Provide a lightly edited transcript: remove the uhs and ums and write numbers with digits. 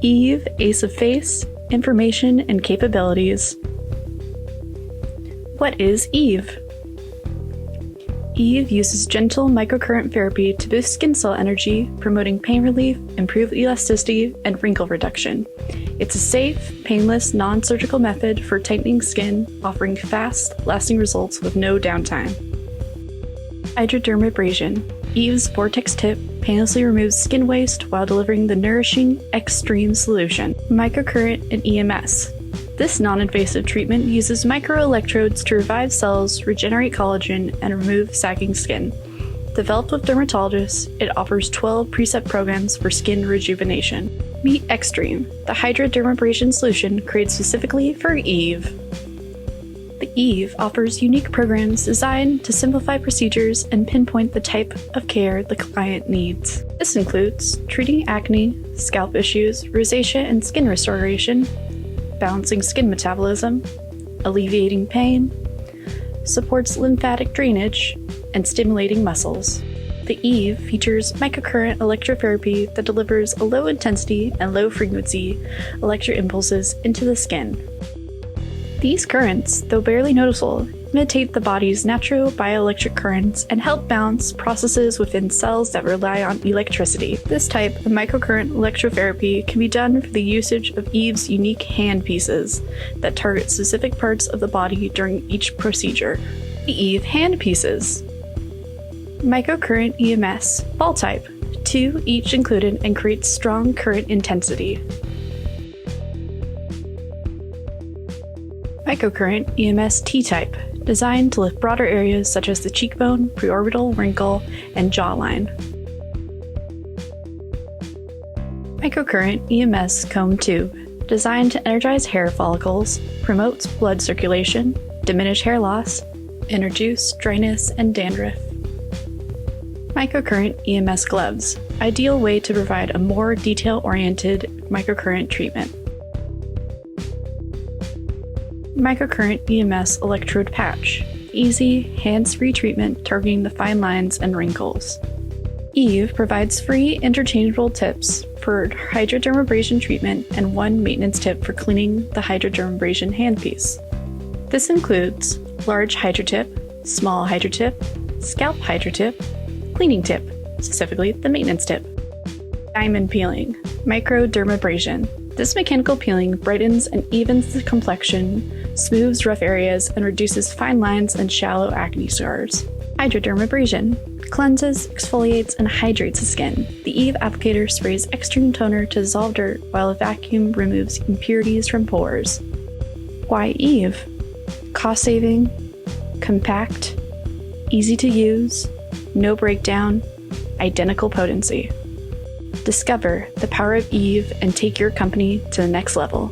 Eve, Ace of Face, Information and Capabilities. What is Eve? Eve uses gentle microcurrent therapy to boost skin cell energy, promoting pain relief, improved elasticity, and wrinkle reduction. It's a safe, painless, non-surgical method for tightening skin, offering fast, lasting results with no downtime. Hydrodermabrasion. Eve's vortex tip painlessly removes skin waste while delivering the nourishing, extreme solution. Microcurrent and EMS. This non-invasive treatment uses microelectrodes to revive cells, regenerate collagen, and remove sagging skin. Developed with dermatologists, it offers 12 preset programs for skin rejuvenation. Meet Extreme, the hydrodermabrasion solution created specifically for Eve. The Eve offers unique programs designed to simplify procedures and pinpoint the type of care the client needs. This includes treating acne, scalp issues, rosacea and skin restoration, balancing skin metabolism, alleviating pain, supports lymphatic drainage, and stimulating muscles. The Eve features microcurrent electrotherapy that delivers a low-intensity and low-frequency electric impulses into the skin. These currents, though barely noticeable, imitate the body's natural bioelectric currents and help balance processes within cells that rely on electricity. This type of microcurrent electrotherapy can be done for the usage of Eve's unique handpieces that target specific parts of the body during each procedure. The Eve handpieces. Microcurrent EMS, ball type, 2 each included and creates strong current intensity. Microcurrent EMS T-type, designed to lift broader areas such as the cheekbone, preorbital, wrinkle, and jawline. Microcurrent EMS Comb Tube, designed to energize hair follicles, promotes blood circulation, diminish hair loss, and reduce dryness and dandruff. Microcurrent EMS Gloves, ideal way to provide a more detail-oriented microcurrent treatment. Microcurrent EMS Electrode Patch, easy, hands-free treatment targeting the fine lines and wrinkles. Eve provides free interchangeable tips for hydrodermabrasion treatment and 1 maintenance tip for cleaning the hydrodermabrasion handpiece. This includes large hydrotip, small hydrotip, scalp hydrotip, cleaning tip, specifically the maintenance tip. Diamond peeling, microdermabrasion. This mechanical peeling brightens and evens the complexion, smooths rough areas, and reduces fine lines and shallow acne scars. Hydrodermabrasion cleanses, exfoliates, and hydrates the skin. The Eve applicator sprays extreme toner to dissolve dirt, while a vacuum removes impurities from pores. Why Eve? Cost-saving, compact, easy to use, no breakdown, identical potency. Discover the power of Eve and take your company to the next level.